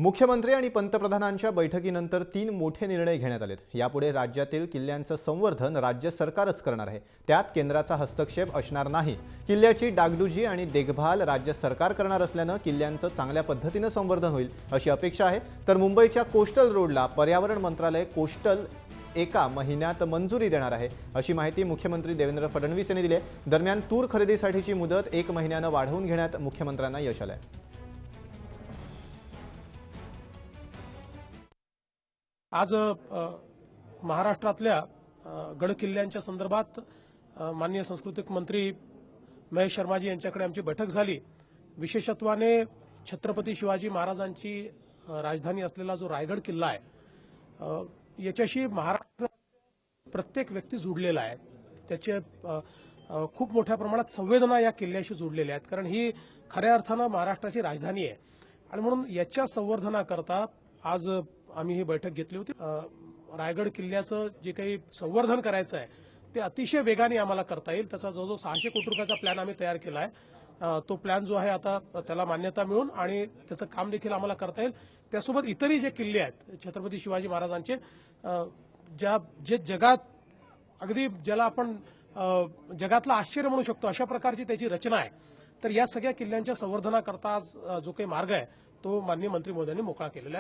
मुख्यमंत्री आणि पंतप्रधानांच्या बैठकीनंतर 3 मोठे निर्णय घेण्यात आलेत। यापुढे राज्यातील किल्ल्यांचं संवर्धन राज्य सरकारच करणार आहे। त्यात केंद्राचा हस्तक्षेप असणार नाही। किल्ल्याची डागडुजी आणि देखभाल राज्य सरकार करणार असल्याने किल्ल्यांचं चांगल्या पद्धतीने संवर्धन होईल अशी अपेक्षा आहे। तर मुंबईच्या कोस्टल रोडला पर्यावरण मंत्रालय कोस्टल 1 महिन्यात मंजुरी देणार आहे अशी माहिती मुख्यमंत्री देवेंद्र फडणवीस यांनी दिली आहे। दरम्यान तूर खरेदीसाठीची मुदत 1 महिन्याने वाढवून घेण्यात मुख्यमंत्र्यांना यश आलंय। आज महाराष्ट्रातल्या गड किल्ल्यांच्या संदर्भात माननीय सांस्कृतिक मंत्री महेश शर्माजी यांच्याकडे आमची बैठक झाली। विशेषत्वाने छत्रपती शिवाजी महाराजांची राजधानी असलेला जो रायगड किल्ला आहे याच्याशी महाराष्ट्र प्रत्येक व्यक्ती जुडलेला आहे। त्याचे खूप मोठ्या प्रमाणात संवेदना या किल्ल्याशी जुडलेल्या आहेत, कारण ही खऱ्या अर्थानं महाराष्ट्राची राजधानी आहे आणि म्हणून याच्या संवर्धनाकरता आज आम्ही ही बैठक घेतली होती। रायगड किल्ल्याचं जे काही संवर्धन करायचं आहे ते अतिशय वेगाने आम्हाला करता येईल। त्याचा जो 600 कोटी रुपयाचा प्लॅन आम्ही तयार केला आहे, तो प्लॅन जो आहे आता त्याला मान्यता मिळून आणि त्याचं काम देखील आम्हाला करता येईल। त्यासोबत इतरही जे किल्ले आहेत छत्रपती शिवाजी महाराजांचे जे जगात अगदी ज्याला आपण जगातलं आश्चर्य म्हणू शकतो अशा प्रकारची त्याची रचना आहे, तर या सगळ्या किल्ल्यांच्या संवर्धनाकरता जो काही मार्ग आहे तो माननीय मंत्री महोदयांनी मोकळा केलेला आहे।